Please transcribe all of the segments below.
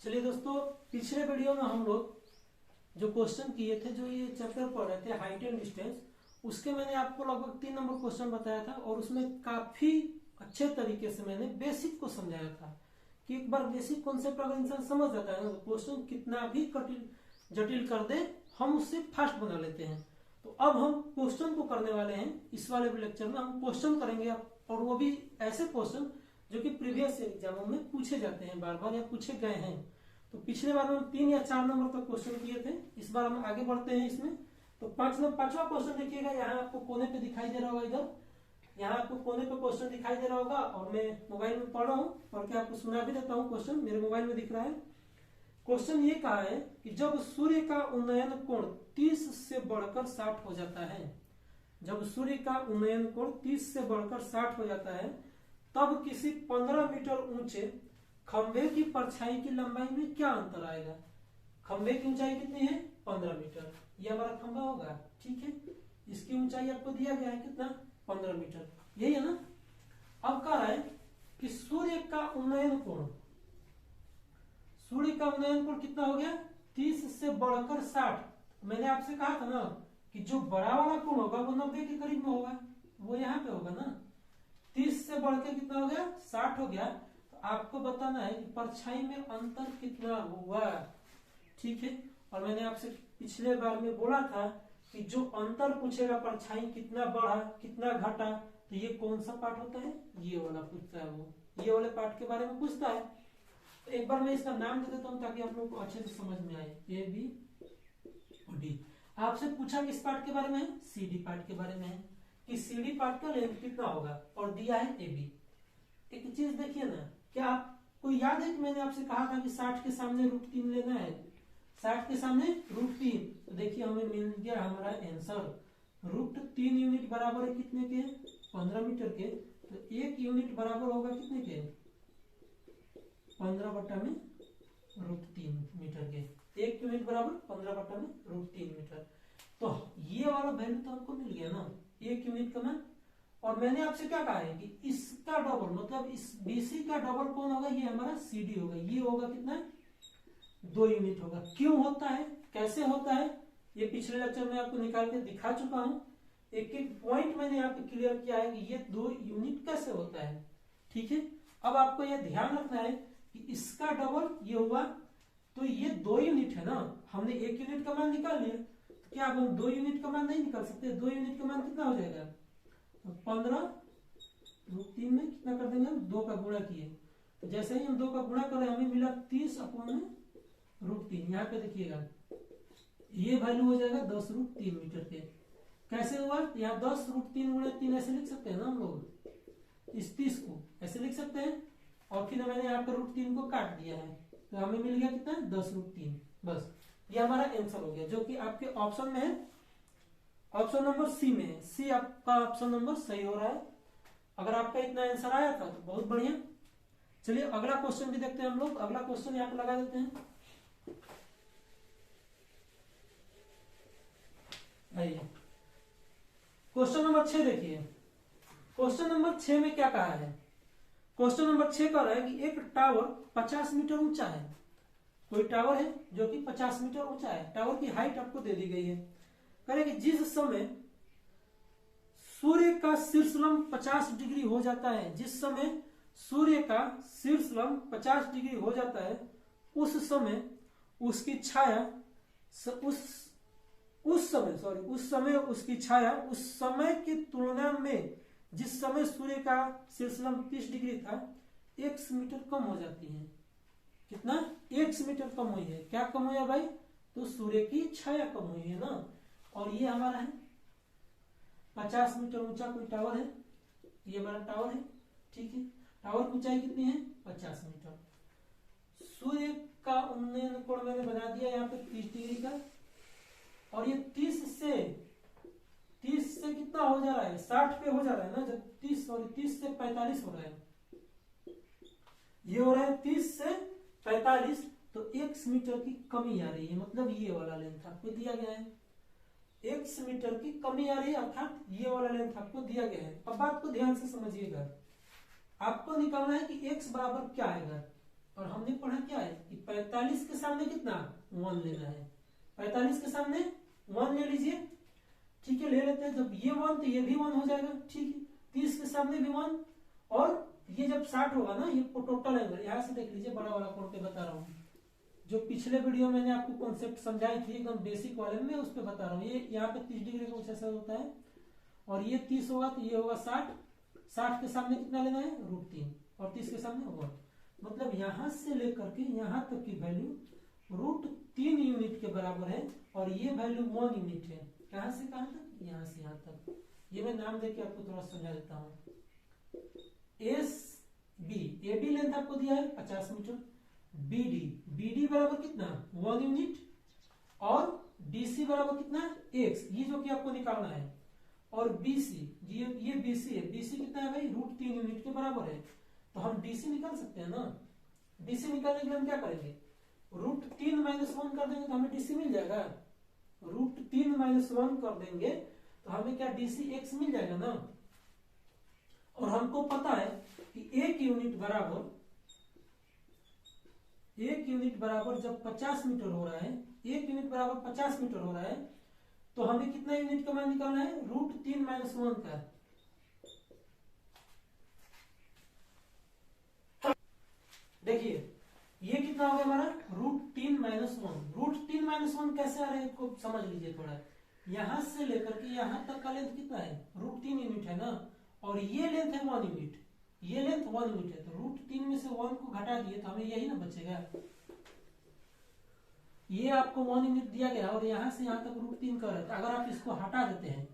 चलिए दोस्तों, पिछले वीडियो में हम लोग जो क्वेश्चन किए थे, जो ये चैप्टर पढ़ रहे थे हाइट एंड डिस्टेंस, उसके मैंने आपको लगभग 3 नंबर क्वेश्चन बताया था और उसमें काफी अच्छे तरीके से मैंने बेसिक को समझाया था कि एक बार बेसिक कॉन्सेप्ट अगर इंसान समझ जाता है ना तो क्वेश्चन कितना भी जटिल कर दे हम उससे फास्ट बना लेते हैं। तो अब हम क्वेश्चन को करने वाले हैं। इस वाले लेक्चर में हम क्वेश्चन करेंगे और वो भी ऐसे क्वेश्चन जो कि प्रीवियस एग्जामों में पूछे जाते हैं बार बार या पूछे गए हैं। तो पिछले बार में हम 3 या 4 नंबर तक क्वेश्चन किए थे, इस बार हम आगे बढ़ते हैं इसमें। तो 5वां क्वेश्चन देखिएगा, यहाँ आपको कोने पे दिखाई दे रहा होगा, इधर यहाँ आपको कोने पे क्वेश्चन दिखाई दे रहा होगा और मैं मोबाइल में पढ़ रहा हूँ, पढ़ के आपको सुना भी देता हूँ। क्वेश्चन मेरे मोबाइल में दिख रहा है। क्वेश्चन ये कहा है कि जब सूर्य का उन्नयन कोण 30 से बढ़कर 60 हो जाता है, जब सूर्य का उन्नयन कोण 30 से बढ़कर 60 हो जाता है, तब किसी 15 मीटर ऊंचे खंभे की परछाई की लंबाई में क्या अंतर आएगा। खंभे की ऊंचाई कितनी है? 15 मीटर। ये हमारा खंभा होगा, ठीक है। इसकी ऊंचाई आपको दिया गया है कितना? 15 मीटर, यही है ना। अब कह रहा है कि सूर्य का उन्नयन कोण, सूर्य का उन्नयन कोण कितना हो गया? 30 से बढ़कर 60। मैंने आपसे कहा था ना कि जो बड़ा वाला कोण होगा वो 90 के करीब में होगा, वो यहाँ पे होगा ना। 30 से बढ़कर कितना हो गया? 60 हो गया। तो आपको बताना है कि परछाई में अंतर कितना हुआ, ठीक है। और मैंने आपसे पिछले बार में बोला था कि जो अंतर पूछेगा परछाई कितना बढ़ा कितना घटा, तो ये कौन सा पार्ट होता है? ये वाला पूछता है, वो ये वाले पार्ट के बारे में पूछता है। तो एक बार मैं इसका नाम दे देता हूँ ताकि आप लोग को अच्छे से समझ में आए। ए बी और डी। आपसे पूछा किस पार्ट के बारे में है? सी डी पार्ट के बारे में है कि सी डी पार्ट का लेंथ कितना होगा, और दिया है ए बी। एक चीज देखिए ना, क्या आपको याद है कि मैंने आपसे कहा था कि 60 के सामने √3 लेना है? 60 के सामने √3, तो देखिए हमें मिल गया हमारा आंसर। √3 यूनिट बराबर है कितने के? 15 मीटर के। तो 1 यूनिट बराबर होगा कितने के? 15/√3 मीटर के। 1 यूनिट बराबर 15/√3 मीटर। तो ये वाला वैल्यू तो हमको मिल गया ना, 1 यूनिट का मान। और मैंने आपसे क्या कहा है कि इसका डबल, मतलब इस BC का डबल कौन होगा? ये हमारा CD होगा। ये होगा कितना? 2 यूनिट होगा। क्यों होता है, कैसे होता है, ये पिछले लेक्चर में आपको निकाल के दिखा चुका हूं। एक एक पॉइंट मैंने यहाँ पे क्लियर किया है कि ये 2 यूनिट कैसे होता है, ठीक है। अब आपको यह ध्यान रखना है कि इसका डबल ये हुआ, तो ये 2 यूनिट है ना। हमने 1 यूनिट का मान निकाल लिया, तो क्या अब हम 2 यूनिट का मान नहीं निकाल सकते? 2 यूनिट का मान कितना हो जाएगा? 15√3 में कितना कर देंगे हम? 2 का गुणा किए, तो जैसे ही हम 2 का गुणा कर रहे हैं हमें मिला 30/√3। यहाँ पे देखिएगा ये वैल्यू हो जाएगा 10√3 मीटर के। कैसे हुआ? यहाँ 10√3 गुणे 3 ऐसे लिख सकते हैं ना हम लोग, इस 30 को ऐसे लिख सकते हैं। और फिर मैंने यहाँ पे √3 को काट दिया है, तो हमें मिल गया कितना? 10√3। बस ये हमारा आंसर हो गया, जो कि आपके ऑप्शन में है, ऑप्शन नंबर सी में है। सी आपका ऑप्शन नंबर सही हो रहा है। अगर आपका इतना आंसर आया था तो बहुत बढ़िया। चलिए अगला क्वेश्चन भी देखते हैं हम लोग। अगला क्वेश्चन यहाँ पे लगा देते हैं। आइए क्वेश्चन नंबर 6 देखिए। क्वेश्चन नंबर 6 में क्या कहा है? क्वेश्चन नंबर 6 कह रहा है कि एक टावर 50 मीटर ऊंचा है। कोई टावर है जो कि 50 मीटर ऊंचा है। टावर की हाइट आपको दे दी गई है। कह रहे कि जिस समय सूर्य का शीर्षलंब 50 डिग्री हो जाता है, जिस समय सूर्य का शीर्षलंब 50 डिग्री हो जाता है, उस समय उसकी छाया उस समय उसकी छाया उस समय की तुलना में जिस समय सूर्य का शीर्षलंब 30 डिग्री था, 1 मीटर कम हो जाती है। कितना? 1 मीटर कम हुई है। क्या कम हुआ भाई? तो सूर्य की छाया कम हुई है ना। और ये हमारा है 50 मीटर ऊंचा कोई टावर है, ये हमारा टावर है, ठीक है। टावर की ऊंचाई कितनी है? 50 मीटर। सूर्य का उन्नयन कोण मैंने बना दिया यहाँ पे 30 डिग्री का, और ये 30 से कितना हो जा रहा है? 60 पे हो जा रहा है ना। जब 30 से 45 हो रहा है, ये हो रहा है 30 से 45, तो 1 मीटर की कमी आ रही है। मतलब ये वाला लेंथ आपको दिया गया है, 1 मीटर की कमी आ रही है, अर्थात ये वाला लेंथ आपको दिया गया है। अब बात को ध्यान से समझिएगा। आपको निकालना है कि x बराबर क्या आएगा। और हमने पढ़ा क्या है कि 45 के सामने कितना 1 लेना है, 45 के सामने 1 ले लीजिए, ठीक है, ले लेते हैं। जब ये 1 तो ये भी 1 हो जाएगा, ठीक है। 30 के सामने भी 1, और ये जब 60 होगा ना, ये टोटल एंगल यहां से देख लीजिए, बड़ा वाला कोण पे बता रहा हूँ, जो पिछले वीडियो मैंने आपको कॉन्सेप्ट समझाई थी एकदम बेसिक वाले में, उस पर बता रहा हूँ। ये यहाँ पे 30 डिग्री का कुछ ऐसा होता है, और ये 30 होगा तो ये होगा 60, 60 के सामने कितना लेना है √3, और 30 के सामने 1, मतलब यहां से लेकर के यहां तक की वैल्यू √3 यूनिट के बराबर है, और ये वैल्यू 1 यूनिट है। कहां से कहां तक, यहां से यहां तक। ये मैं नाम देके आपको थोड़ा समझा देता हूं। S B, A B length आपको दिया है 50 मीटर, बी डी बराबर कितना 1 यूनिट, और डीसी बराबर कितना x, ये जो कि आपको निकालना है, और बीसी, ये बीसी है, बीसी कितना है भाई √3 यूनिट के बराबर है। तो हम डीसी निकाल सकते हैं ना, डीसी निकालने के लिए हम क्या करेंगे, √3 - 1 कर देंगे तो हमें डीसी मिल जाएगा। √3 - 1 कर देंगे तो हमें क्या डीसी x मिल जाएगा ना। और हमको पता है कि 1 यूनिट बराबर जब 50 मीटर हो रहा है, 1 यूनिट बराबर 50 मीटर हो रहा है, तो हमें कितना यूनिट का मान निकालना है √3 - 1 का। देखिए ये कितना हो गया हमारा √3 - 1। √3 - 1 कैसे आ रहा है इसको समझ लीजिए थोड़ा। यहां से लेकर के यहां तक का लेंथ कितना है √3 यूनिट है ना, और ये लेंथ है 1 यूनिट, ये लेंथ 1 यूनिट है, तो √3 में से 1 को घटा दिए तो हमें यही ना बचेगा। ये आपको 1 यूनिट दिया गया और यहां से यहां तक √3 का रहता है। अगर आप इसको हटा देते हैं,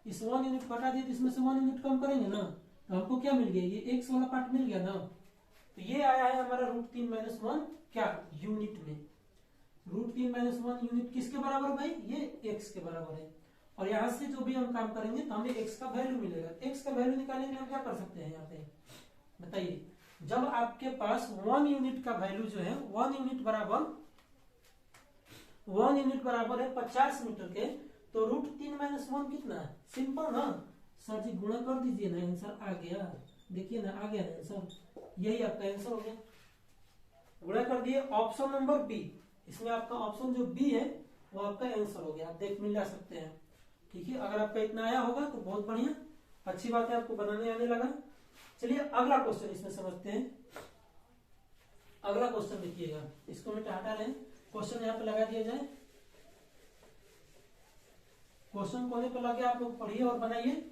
इस 1 यूनिट को हटा दिए तो इसमें से 1 यूनिट कम करेंगे ना, तो हमको क्या मिल गया, ये x वाला पार्ट मिल गया ना। तो ये आया है हमारा √3 - 1 क्या यूनिट में। √3 - 1 यूनिट किसके बराबर भाई, ये x के बराबर है। और यहां से जो भी हम काम करेंगे तो हमें x का वैल्यू मिलेगा। x का वैल्यू निकालने के लिए हम क्या कर सकते हैं, यहाँ पे बताइए, जब आपके पास 1 यूनिट का वैल्यू जो है 1 यूनिट बराबर है 50 मीटर के, तो √3 - 1 कितना है, सिंपल ना सर जी, गुणा कर दीजिए ना, आंसर आ गया। देखिए ना आ गया ना आंसर, यही आपका आंसर हो गया। गुणा कर दिए, ऑप्शन नंबर बी, इसमें आपका ऑप्शन जो बी है वो आपका आंसर हो गया। आप देख मिला सकते हैं, ठीक है। अगर आपका इतना आया होगा तो बहुत बढ़िया, अच्छी बात है, आपको बनाने आने लगा। चलिए अगला क्वेश्चन इसमें समझते हैं। अगला क्वेश्चन देखिएगा, इसको मैं हटा रहे हैं, क्वेश्चन यहाँ पे लगा दिया जाए। क्वेश्चन कोने पे लगे आप लोग पढ़िए और बनाइए,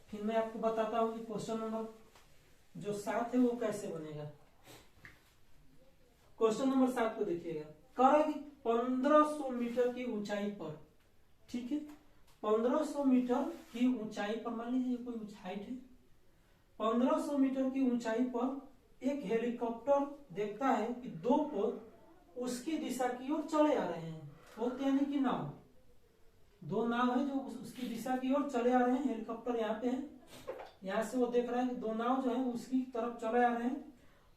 फिर मैं आपको बताता हूं कि क्वेश्चन नंबर जो 7 है वो कैसे बनेगा। क्वेश्चन नंबर 7 को देखिएगा, कह रहा है कि 1500 मीटर की ऊंचाई पर, ठीक है, 1500 मीटर की ऊंचाई पर, मान लीजिए कोई हाइट है, 1500 मीटर की ऊंचाई पर एक हेलीकॉप्टर देखता है कि 2 पोत उसकी दिशा की ओर चले आ रहे हैं। पोत यानी कि नाव, 2 नाव है जो उसकी दिशा की ओर चले आ रहे हैं। हेलीकॉप्टर यहाँ पे है, यहाँ से वो देख रहा है कि 2 नाव जो है उसकी तरफ चले आ रहे हैं।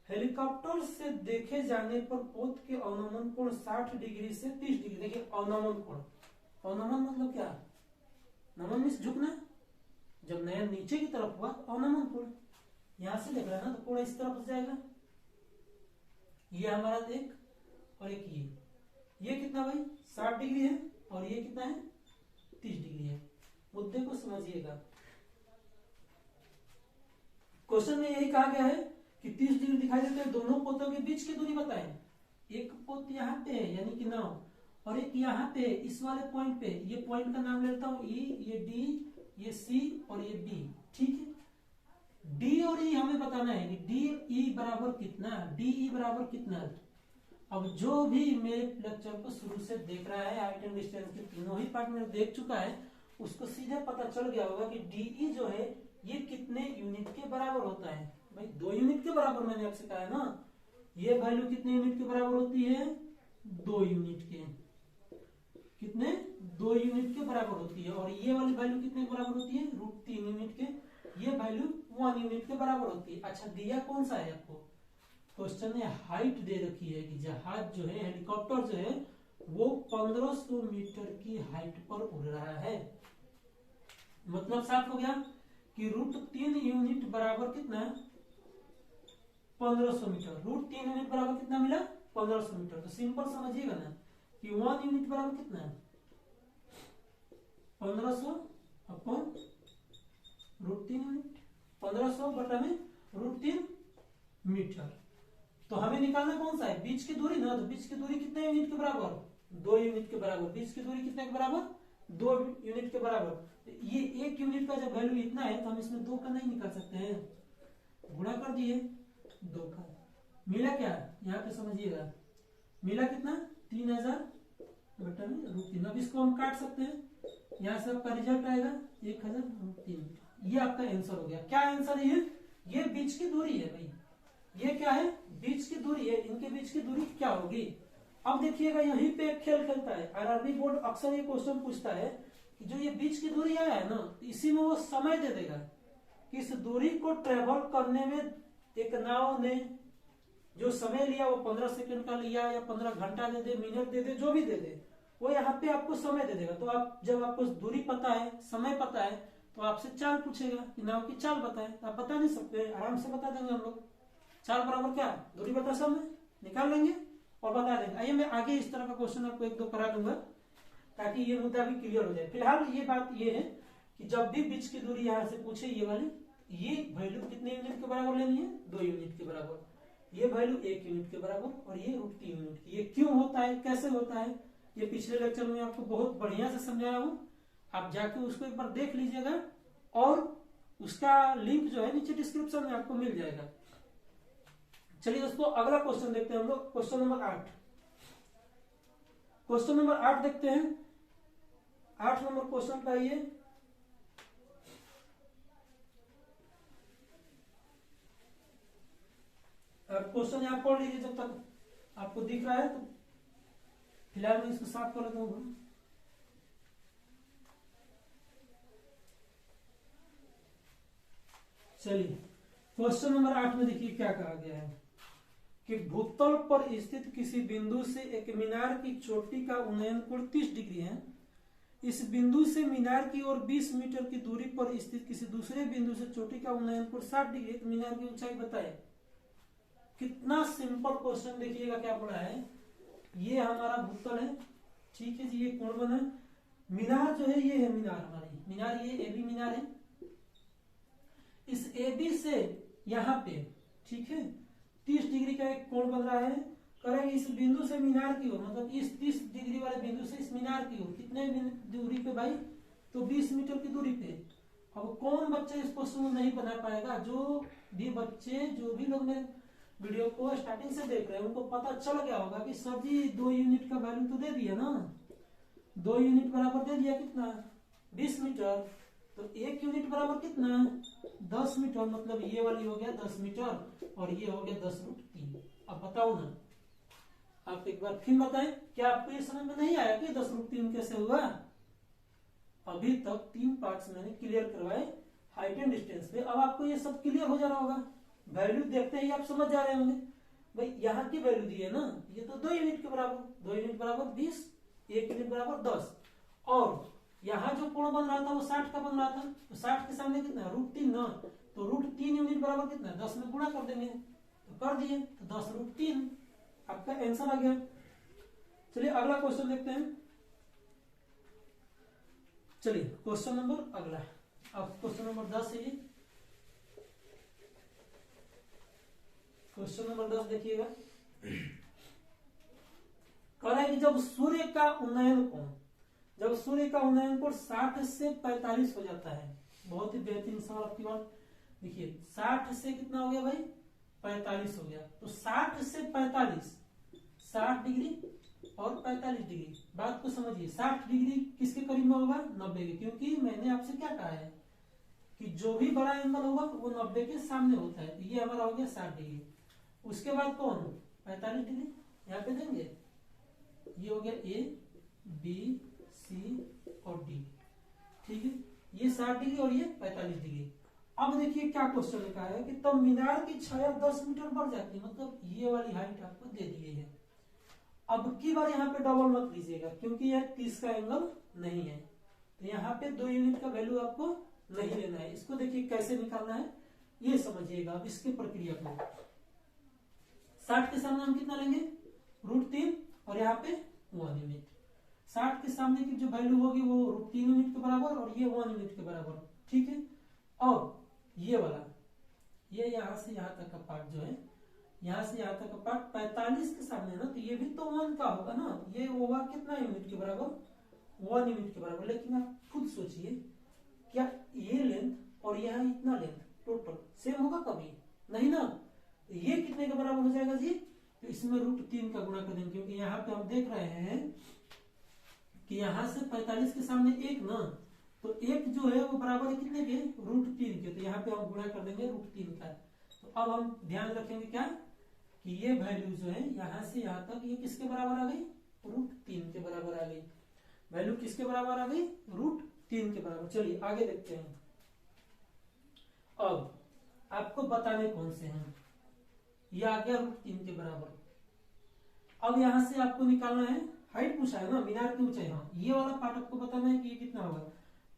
हेलीकॉप्टर से देखे जाने पर पोत के अवनमन कोण 60 डिग्री से 30 डिग्री। देखिए अवनमन कोण, अवनमन मतलब क्या, नमन में झुकना, जब नया नीचे की तरफ हुआ तो अवनमन कोण, यहां से देख रहा है ना तो कोण इस तरफ जाएगा। ये हमारा एक, और एक ये कितना भाई 60 डिग्री है, और ये कितना है 30 डिग्री है। मुद्दे को समझिएगा, क्वेश्चन में यही कहा गया है कि 30 डिग्री दिखाई देते हैं, दोनों पोतों के बीच की दूरी बताएं। एक पोत यहाँ पे है यानी कि नाव, और एक यहाँ पे इस वाले पॉइंट पे, ये पॉइंट का नाम लेता हूं ई, ये डी, ये सी और ये बी, ठीक है। डी और ई हमें बताना है कि डी ई बराबर कितना, डी ई बराबर कितना। अब जो भी मेरे लेक्चर को शुरू से देख रहा है, हाइट एंड डिस्टेंस के तीनों ही पार्ट में देख चुका है, उसको सीधे पता चल गया होगा कि डीई जो है ये कितने यूनिट के बराबर होता है। भाई 2 यूनिट के बराबर, मैंने आपसे कहा है ना, ये वैल्यू कितने यूनिट के बराबर होती है, 2 यूनिट के, कितने 2 यूनिट के बराबर होती है। और ये वाली वैल्यू कितने के बराबर होती है, √3 यूनिट के, ये वैल्यू 1 यूनिट के बराबर होती है। अच्छा दिया कौन सा है आपको, क्वेश्चन ने हाइट दे रखी है कि जहाज जो है, हेलीकॉप्टर जो है वो 1500 मीटर की हाइट पर उड़ रहा है। मतलब साफ हो गया कि √3 यूनिट बराबर कितना, 1500 मीटर। √3 यूनिट बराबर कितना मिला? 1500 मीटर। तो सिंपल समझिएगा ना कि 1 यूनिट बराबर कितना है? 1500 अपॉन √3 यूनिट। 1500 बटा में √3 मीटर। तो हमें निकालना कौन सा है? बीच की दूरी ना। तो बीच की दूरी कितने यूनिट के बराबर? 2 यूनिट के बराबर। बीच की दूरी कितने के बराबर? 2 यूनिट के बराबर। ये 1 यूनिट का जब वैल्यू इतना है तो हम इसमें 2 का नहीं निकाल सकते हैं, गुणा कर दिए 2 का। मिला क्या? यहाँ पे समझिएगा, मिला कितना? 3000 बटा में √3। अब इसको हम काट सकते हैं, यहाँ से आपका रिजल्ट आएगा 1000√3। ये आपका आंसर हो गया। क्या आंसर है ये बीच की दूरी है भाई। ये क्या है? बीच की दूरी है। इनके बीच की दूरी क्या होगी? अब देखिएगा यहीं पे एक खेल खेलता है आरआरबी बोर्ड। अक्सर ये क्वेश्चन पूछता है कि जो ये बीच की दूरी आया है ना, इसी में वो समय दे देगा कि इस दूरी को ट्रेवल करने में एक नाव ने जो समय लिया वो 15 सेकंड का लिया या 15 घंटा दे दे, मिनट दे दे, जो भी दे दे, वो यहाँ पे आपको समय दे देगा। तो आप जब आपको दूरी पता है, समय पता है, तो आपसे चाल पूछेगा कि नाव की चाल बताए। तो आप बता नहीं सकते, आराम से बता देंगे हम लोग। चाल बराबर क्या? दूरी बटा समय, निकाल लेंगे और बता देंगे। आइए मैं आगे इस तरह का क्वेश्चन आपको 1-2 करा दूंगा ताकि ये मुद्दा भी क्लियर हो जाए। फिलहाल ये बात ये है कि जब भी बीच की दूरी यहाँ से पूछे ये वाली, ये वैल्यू कितने यूनिट के बराबर लेनी है? 2 यूनिट के बराबर। ये वैल्यू 1 यूनिट के बराबर और ये √3 यूनिट की। ये क्यों होता है, कैसे होता है, ये पिछले लेक्चर में आपको बहुत बढ़िया से समझाया हूँ। आप जाके उसको एक बार देख लीजिएगा और उसका लिंक जो है नीचे डिस्क्रिप्शन में आपको मिल जाएगा। चलिए दोस्तों अगला क्वेश्चन देखते हैं हम लोग। Question number 8। क्वेश्चन नंबर 8 देखते हैं। 8 नंबर क्वेश्चन का ये क्वेश्चन आप पढ़ लीजिए जब तक आपको दिख रहा है। तो फिलहाल मैं इसको साफ कर लेता हूँ। चलिए क्वेश्चन नंबर 8 में देखिए क्या कहा गया है कि भूतल पर स्थित किसी बिंदु से एक मीनार की चोटी का उन्नयन कोण 30 डिग्री है। इस बिंदु से मीनार की ओर 20 मीटर की दूरी पर स्थित किसी दूसरे बिंदु से चोटी का उन्नयन कोण 60 डिग्री। तो मीनार की ऊंचाई बताए। कितना सिंपल क्वेश्चन, देखिएगा क्या पड़ा है। ये हमारा भूतल है, ठीक है जी, ये कोण बना। मीनार जो है ये है मीनार हमारी, मीनार ये एबी मीनार है। इस एबी से यहाँ पे, ठीक है, 30 डिग्री का एक कोण बन रहा है। करेंगे इस बिंदु से मीनार की ओर, मतलब इस 30 डिग्री वाले बिंदु से इस मीनार की ओर कितने दूरी पे भाई? तो 20 मीटर की दूरी पे। अब कौन बच्चा इस क्वेश्चन को नहीं बना पाएगा? जो भी बच्चे, जो भी लोग मेरे वीडियो को स्टार्टिंग से देख रहे हैं उनको पता चल गया होगा कि सर जी 2 यूनिट का वैल्यू तो दे दिया ना। 2 यूनिट बराबर दे दिया कितना? 20 मीटर। तो 1 यूनिट बराबर कितना? 10 मीटर। मतलब ये वाली हो गया 10 मीटर और ये हो गया 10√3। अब बताओ ना, आप एक बार फिर बताएं, क्या आपको ये समझ में नहीं आया कि 10√3 कैसे हुआ? अभी तक 3 पार्ट्स मैंने क्लियर करवाए हाइट एंड डिस्टेंस पे। अब आपको ये सब क्लियर हो जा रहा होगा। वैल्यू देखते ही आप समझ जा रहे होंगे भाई, यहाँ की वैल्यू दी है ना, ये तो 2 यूनिट के बराबर। 2 यूनिट बराबर 20, 1 यूनिट बराबर 10। और यहाँ जो कोण बन रहा था वो 60 का बन रहा था। तो 60 के सामने कितना? √3 ना। तो √3 यूनिट बराबर कितना? 10 में गुणा कर देंगे। तो कर दिए, तो 10√3 आपका आंसर आ गया। चलिए अगला क्वेश्चन देखते हैं। चलिए क्वेश्चन नंबर अगला, अब क्वेश्चन नंबर 10 है ये। क्वेश्चन नंबर 10 देखिएगा। कह रहा है कि जब सूर्य का उन्नयन कोण, जब सूर्य का उन्नयन कोण 60 से 45 हो जाता है। बहुत ही बेहतरीन सवाल आपकी बात। देखिए 60 से कितना हो गया भाई? 45 हो गया। तो 60 से 45, 60 डिग्री और 45 डिग्री। बात को समझिए, 60 डिग्री किसके करीब में होगा? 90 के। क्योंकि मैंने आपसे क्या कहा है कि जो भी बड़ा एंगल होगा वो 90 के सामने होता है। तो ये हमारा हो गया 60 डिग्री। उसके बाद कौन? 45 डिग्री यहाँ पे देंगे। ये हो गया A, B, C और D, ठीक है। ये 60 डिग्री और ये 45 डिग्री। अब देखिए क्या क्वेश्चन लिखा है कि तब मीनार की छाया 10 मीटर बढ़ जाती है। मतलब ये वाली हाइट आपको दे दी गई है। अब की बार यहाँ पे डबल मत लीजिएगा क्योंकि यह 30 का एंगल नहीं है। तो यहाँ पे 2 यूनिट का वैल्यू आपको नहीं लेना है। इसको देखिए कैसे निकालना है ये समझिएगा अब इसकी प्रक्रिया को। 60 के सामने हम कितना लेंगे, √3 और यहाँ पे 1 यूनिट। 60 के सामने की जो वैल्यू होगी वो √3 यूनिट के बराबर और ये 1 यूनिट के बराबर, ठीक है। और ये वाला, ये यहाँ से यहाँ तक का पार्ट जो है, यहाँ से यहाँ तक का पार्ट 45 के सामने ना, तो ये भी तो 1 का होगा ना, ये होगा कितना यूनिट के बराबर, 1 यूनिट के बराबर। लेकिन आप खुद सोचिए, क्या ये लेंथ और यहाँ इतना लेंथ टोटल सेम होगा कभी, नहीं ना। ये कितने के बराबर हो जाएगा जी, तो इसमें √3 का गुणा कर देंगे, क्योंकि यहाँ पे हम देख रहे हैं कि यहाँ से 45 के सामने 1 ना, तो 1 जो है वो बराबर है कितने के, √3 के, तो यहाँ पे हम गुणा कर देंगे √3 का। तो अब हम ध्यान रखेंगे क्या, कि ये वैल्यू जो है यहाँ से यहाँ तक ये किसके बराबर आ गई, √3 के बराबर आ गई। वैल्यू किसके बराबर आ गई, √3 के बराबर। चलिए आगे देखते हैं। अब आपको बताने कौन से हैं, ये आ गया √3 के बराबर। अब यहां से आपको निकालना है, हाइट पूछा है ना, मीनार की ऊंचाई, हाँ ये वाला पार्ट आपको बताना है कि ये कितना होगा।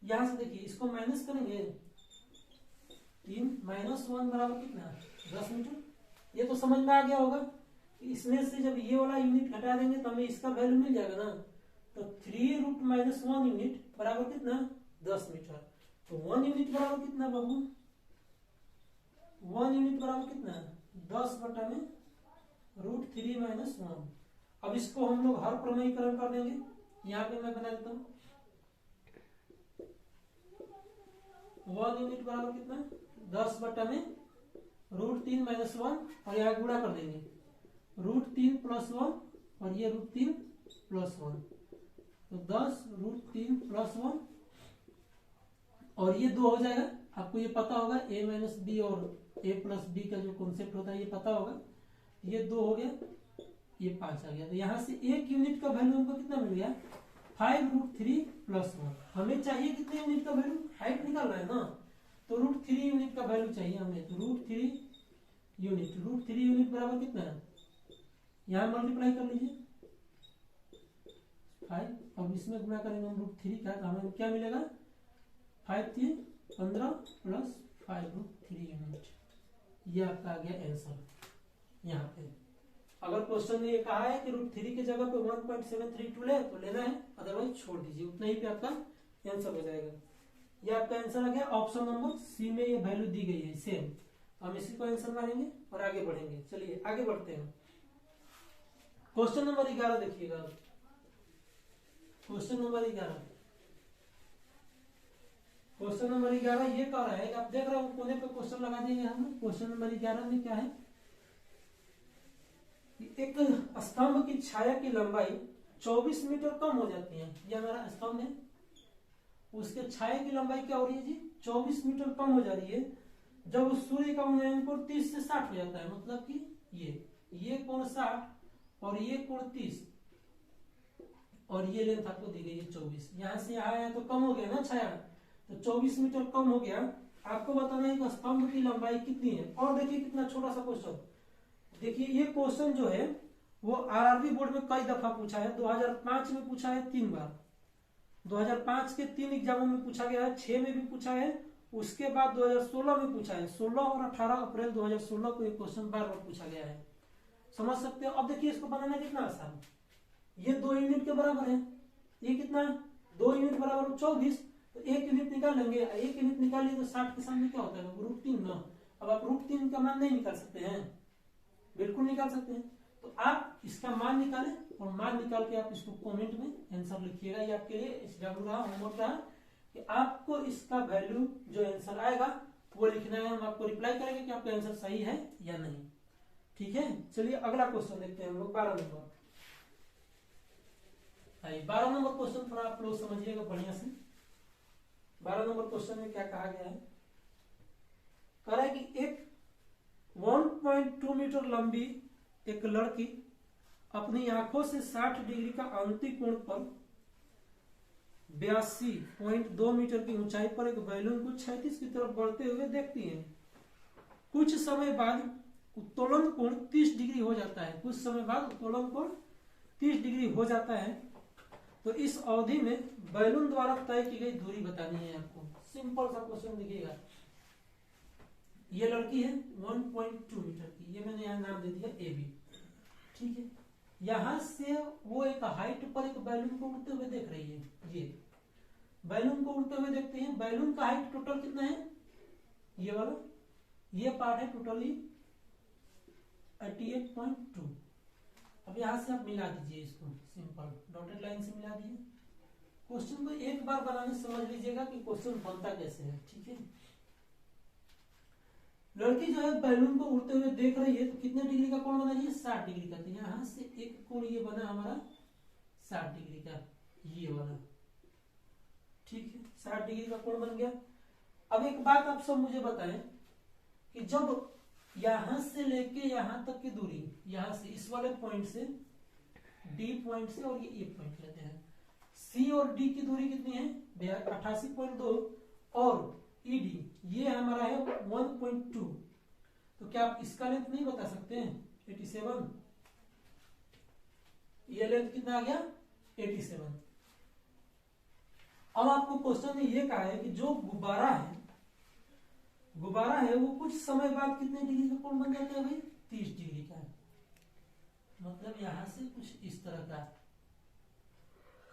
यहां से देखिए, इसको माइनस करेंगे, 3 - 1 बराबर कितना, 10 मीटर। ये तो समझ में आ गया होगा। इसमें से जब ये वाला यूनिट घटा देंगे तो हमें इसका वैल्यू मिल जाएगा ना, तो 3√-1 यूनिट बराबर कितना, 10 मीटर। तो 1 यूनिट बराबर कितना बाबू, 1 यूनिट बराबर कितना, 10/में √3 - 1। अब इसको हम लोग हर प्रमेयीकरण कर देंगे। यहाँ पे मैं बना देता हूँ, 1 यूनिट बराबर कितना, 10/में √3 - 1 और यहाँ गुणा कर देंगे, √3 + 1 और ये √3 + 1, तो 10 √3 + 1 और ये 2 हो जाएगा। आपको ये पता होगा, a - b और a + b का जो कॉन्सेप्ट होता है ये पता होगा। ये 2 हो गया, ये 5 आ गया। तो यहाँ से 1 यूनिट का वैल्यू हमको कितना मिल गया, 5√3 + 1। हमें चाहिए कितने यूनिट का वैल्यू, हाइट निकालना है ना, तो √3 यूनिट का वैल्यू चाहिए हमें। तो √3 यूनिट बराबर कितना है, यहाँ मल्टीप्लाई कर लीजिए 5। अब इसमें गुणा करेंगे हम √3 का, तो हमें क्या मिलेगा, 5 × 3 = 15 + 5√3 यूनिट। ये आपका आ गया आंसर। यहाँ पे अगर क्वेश्चन ने ये कहा है कि √3 की जगह पे 1.732 ले तो लेना है, अदरवाइज छोड़ दीजिए, उतना ही पे आपका आंसर हो जाएगा। ये आपका आंसर आ गया। ऑप्शन नंबर सी में ये वैल्यू दी गई है सेम, हम इसी को आंसर मानेंगे और आगे बढ़ेंगे। चलिए आगे बढ़ते हैं। क्वेश्चन नंबर 11 देखिएगा। क्वेश्चन नंबर 11 ये कह रहा है, आप देख रहे हो कोने पे क्वेश्चन लगा देंगे हम। क्वेश्चन नंबर 11 में क्या है, एक स्तंभ की छाया की लंबाई 24 मीटर कम हो जाती है। ये हमारा स्तंभ है, उसके छाया की लंबाई क्या हो रही है जी, 24 मीटर कम हो जा रही है जब सूर्य का उन्नयन कोण 30 से 60 हो जाता है। मतलब कि ये कोण 60 और ये कोण 30 और ये लेंथ आपको दी गई है 24। यहां से यहाँ आया तो कम हो गया ना छाया, तो 24 मीटर कम हो गया। आपको बताना है कि स्तंभ की लंबाई कितनी है। और देखिए कितना छोटा सा क्वेश्चन, देखिए ये क्वेश्चन जो है वो आरआरबी बोर्ड में कई दफा पूछा है। 2005 में पूछा है 3 बार, 2005 के 3 एग्जामों में पूछा गया है, 6 में भी पूछा है, उसके बाद 2016 में पूछा है। 16 और 18 अप्रैल 2016 को ये क्वेश्चन बार बार पूछा गया है। समझ सकते हो। अब देखिए इसको बनाना कितना आसान, ये 2 यूनिट के बराबर है, ये कितना है 2 यूनिट बराबर 24, तो 1 यूनिट निकाल लेंगे। 1 यूनिट निकालिए तो 60 के सामने क्या होता है, √3 ना। अब आप √3 का मान नहीं निकाल सकते हैं, बिल्कुल निकाल सकते हैं। तो आप इसका मान निकालें और मान निकाल के आप इसको कमेंट में आंसर लिखिएगा। ये आपके लिए एसडब्ल्यू रहा, होमवर्क रहा कि आपको इसका वैल्यू जो आंसर आएगा वो लिखना है। हम आपको रिप्लाई करेंगे कि आपका आंसर सही है या नहीं। ठीक है, चलिए अगला क्वेश्चन देखते हैं हम लोग। 12 नंबर 12 नंबर क्वेश्चन थोड़ा आप लोग समझिएगा बढ़िया से। 12 नंबर क्वेश्चन में क्या कहा गया है, कह रहा है कि एक 1.2 मीटर लंबी एक लड़की अपनी आंखों से 60 डिग्री का आंतरिक कोण पर 82.2 मीटर की ऊंचाई पर एक बैलून को क्षैतिज की तरफ बढ़ते हुए देखती है। कुछ समय बाद उत्तोलन कोण 30 डिग्री हो जाता है। कुछ समय बाद उत्तोलन कोण 30 डिग्री हो जाता है। तो इस अवधि में बैलून द्वारा तय की गई दूरी बतानी है आपको। सिंपल सा क्वेश्चन दिखेगा। ये लड़की है 1.2 मीटर की, ये मैंने यहाँ नाम दे दिया AB। ठीक है, यहां से वो एक हाइट पर एक बैलून को उड़ते हुए देख रही है। ये बैलून को उड़ते हुए देखते हैं, बैलून का हाइट टोटल कितना है, ये वाला, ये पार्ट है टोटली 88.2। अब यहां से आप मिला दीजिए इसको, सिंपल डॉटेड लाइन से मिला दिए। क्वेश्चन को एक बार बनाने समझ लीजिएगा कि क्वेश्चन बनता कैसे है। ठीक है, लड़की जो है बैलून को उड़ते हुए देख रही है, तो कितने डिग्री का कोण बना, ये 60 डिग्री का। तो यहां से एक कोण ये बना हमारा 60 डिग्री का, ये वाला। ठीक है, 60 डिग्री का कोण बन गया। अब एक बात आप सब मुझे बताएं कि जब यहां से लेके यहां तक की दूरी, यहां से इस वाले पॉइंट से, डी पॉइंट से, और ये ए पॉइंट लेते हैं, सी और डी की दूरी कितनी है, 88.2, और ईडी ये हमारा है 1.2। तो क्या आप इसका लेंथ नहीं बता सकते हैं, 87, ये लेंथ कितना आ गया, 87। अब आपको क्वेश्चन में ये कहा है कि जो गुब्बारा है वो कुछ समय बाद कितने डिग्री का कोण बन जाता है भाई, 30 डिग्री का। मतलब यहां से कुछ इस तरह का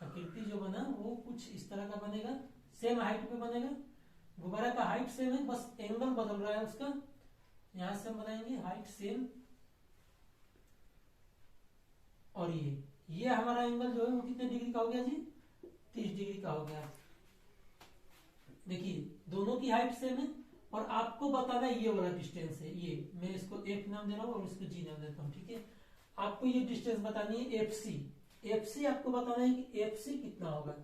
आकृति जो बना वो कुछ इस तरह का बनेगा, सेम हाइट पे बनेगा। गुब्बारा का हाइट सेम है, बस एंगल बदल रहा है उसका। यहां से हम बनाएंगे हाइट सेम, और ये हमारा एंगल जो है वो कितने डिग्री का हो गया जी, 30 डिग्री का हो गया। देखिए दोनों की हाइट सेम है, और आपको बताना ये वाला डिस्टेंस है, ये मैं इसको एफ नाम दे रहा हूँ और इसको जी नाम देता हूँ। ठीक है, आपको ये डिस्टेंस बतानी है एफ सी आपको बताना है कि एफ सी कितना होगा,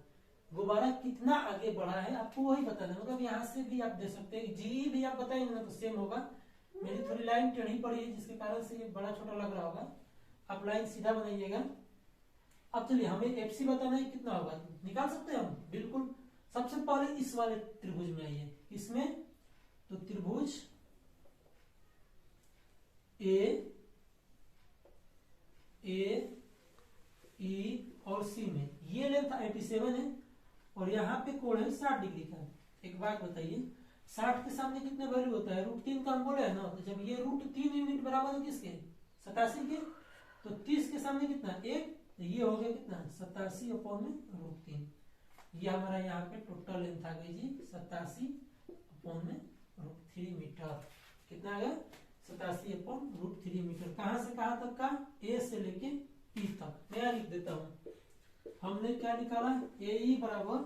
गुब्बारा कितना आगे बढ़ा है, आपको वही बताना है। मतलब यहाँ से भी आप दे सकते हैं, जी भी आप बताएंगे ना तो सेम होगा। मेरी थोड़ी लाइन टेढ़ी पड़ी है जिसके कारण से ये बड़ा छोटा लग रहा होगा, आप लाइन सीधा बनाइएगा। अब चलिए हमें एफ सी बताना है कितना होगा, निकाल सकते हैं हम बिल्कुल। सबसे पहले इस वाले त्रिभुज में आइए, इसमें तो त्रिभुज ए ई और सी में ये लेंथ 87 है, और यहाँ पे कोण है 60 डिग्री का। एक बात बताइए, 60 के सामने कितने वैल्यू होता है, √3 का हम बोले है ना। तो जब ये √3 यूनिट बराबर है किसके, 87 के, तो 30 के सामने कितना, 1, तो ये हो गया कितना, 87/√3। ये हमारा यहाँ पे टोटल लेंथ आ गई जी 87/√3 मीटर। कितना आ गया, 87/√3 मीटर। कहां से कहां तक का, ए से लेके पी तक। मैं लिख देता हूं, हमने क्या निकाला, ए ई बराबर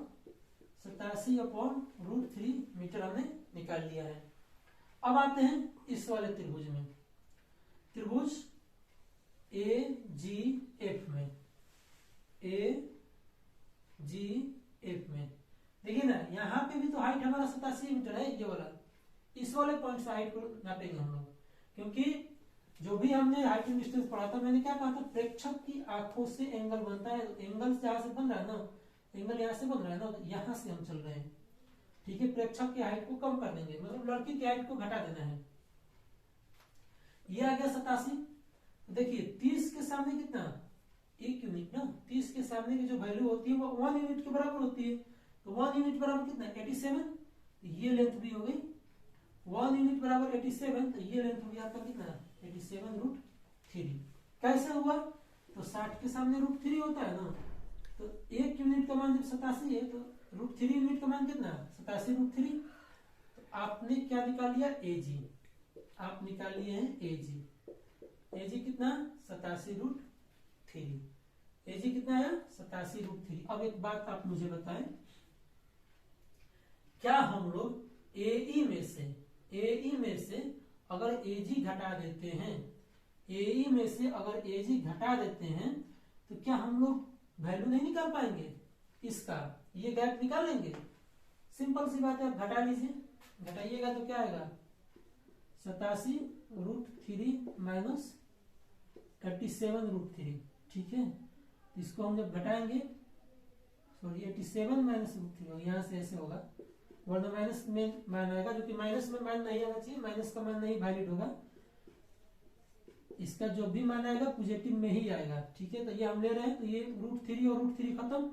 87/√3 मीटर हमने निकाल लिया है। अब आते हैं इस वाले त्रिभुज में, त्रिभुज ए जी एफ में, ए जी एफ में देखिए ना, यहाँ पे भी तो हाइट हमारा 87 मीटर है, ये वाला। इस वाले पॉइंट से हाइट को नापेंगे हम लोग, क्योंकि जो भी हमने हाइट एंड डिस्टेंस पढ़ा था, मैंने क्या कहा था, प्रेक्षक की आंखों से एंगल बनता है। एंगल जहां से बन रहा है ना, एंगल यहाँ से बन रहा है ना, तो यहाँ से हम चल रहे हैं। ठीक है, प्रेक्षक की हाइट को कम कर देंगे, मतलब लड़की की हाइट को घटा देना है। ये आ गया 87। देखिए 30 के सामने कितना, 1 यूनिट ना, 30 के सामने की जो वैल्यू होती है वो 1 यूनिट के बराबर होती है। तो 1 यूनिट बराबर कितना, 87। ये लेंथ भी हो गई 1 यूनिट बराबर 87, तो ये लेंथ हो गया आपका कितना, 87√3। कैसे हुआ, तो 60 के सामने √3 होता है ना, तो 1 यूनिट का मान जब 87 है, तो √3 यूनिट का मान कितना, 87√3। तो आपने क्या निकाल लिया, एजी, आप निकाल लिए हैं एजी। एजी कितना, 87√3। एजी कितना है, 87√3। अब एक बात आप मुझे बताएं, क्या हम लोग एई में से अगर एजी घटा देते हैं, एई में से अगर एजी घटा देते हैं, तो क्या हम लोग वैल्यू नहीं निकाल पाएंगे इसका, ये गैप निकालेंगे। सिंपल सी बात है, आप घटा लीजिए, घटाइएगा तो क्या आएगा, 87√3 माइनस 87√3। ठीक है, इसको हम जब घटाएंगे, सॉरी 87 माइनस √3 यहाँ से ऐसे होगा, वरना माइनस में मान आएगा, जो कि माइनस में मान नहीं आना चाहिए, माइनस का मान नहीं वैलिड होगा। इसका जो भी मान आएगा पॉजिटिव में ही आएगा। ठीक है, तो ये हम ले रहे हैं, तो ये √3 और √3 खत्म,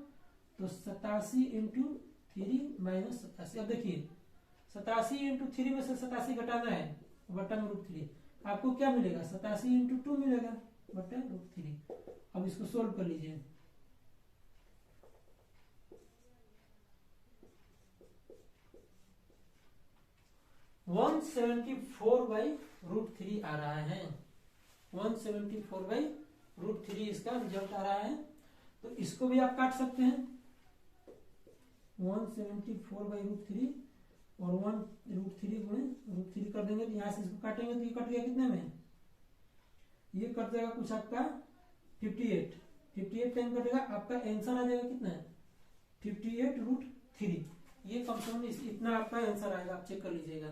तो 87 × 3 माइनस 87। अब देखिए 87 × 3 में से 87 घटाना है, बटन √3, आपको क्या मिलेगा, 87 × 2 मिलेगा। बटे √3। अब इसको सोल्व कर लीजिए। वन 174/√3 आ रहा है। 174/√3 इसका रिजल्ट आ रहा है। तो इसको भी आप काट सकते हैं। 174/√3 और 1√3 गुणे √3 कर देंगे तो यहां से इसको काटेंगे तो ये कट गया कितने में, ये कट जाएगा कुछ आपका 58 टाइम कटेगा। आपका आंसर आ जाएगा कितना है 58√3। ये कम से कम इतना आपका आंसर आएगा, आप चेक कर लीजिएगा।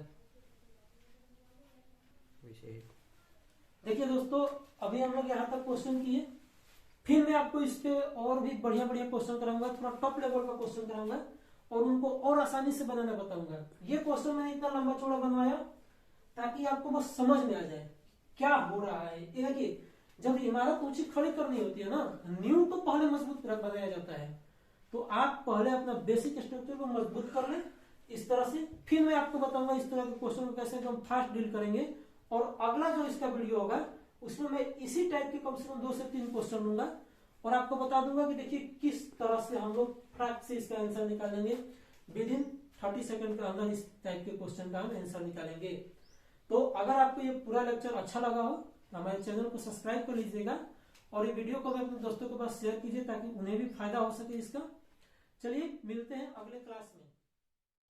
देखिए दोस्तों, अभी हम लोग यहाँ तक क्वेश्चन किए, फिर मैं आपको इस पे और भी बढ़िया बढ़िया क्वेश्चन कराऊंगा, थोड़ा टॉप लेवल का क्वेश्चन कराऊंगा और उनको और आसानी से बनाना बताऊंगा। ये क्वेश्चन मैंने इतना लंबा चौड़ा बनवाया ताकि आपको बस समझ में आ जाए क्या हो रहा है। ये देखिए, जब इमारत ऊंची खड़ी करनी होती है ना, नींव तो पहले मजबूत बनाया जाता है। तो आप पहले अपना बेसिक स्ट्रक्चर को मजबूत कर लें इस तरह से, फिर मैं आपको बताऊंगा इस तरह के क्वेश्चन को कैसे एकदम फास्ट डील करेंगे। और अगला जो इसका वीडियो होगा उसमें मैं इसी टाइप के कम से कम 2 से 3 क्वेश्चन लूंगा और आपको बता दूंगा कि देखिए किस तरह से हम लोग फटाक से इसका आंसर निकालेंगे। विद इन 30 सेकंड के अंदर इस टाइप के क्वेश्चन का हम आंसर निकालेंगे। तो अगर आपको ये पूरा लेक्चर अच्छा लगा हो तो हमारे चैनल को सब्सक्राइब कर लीजिएगा और ये वीडियो को अपने दोस्तों के पास शेयर कीजिए ताकि उन्हें भी फायदा हो सके इसका। चलिए मिलते हैं अगले क्लास में।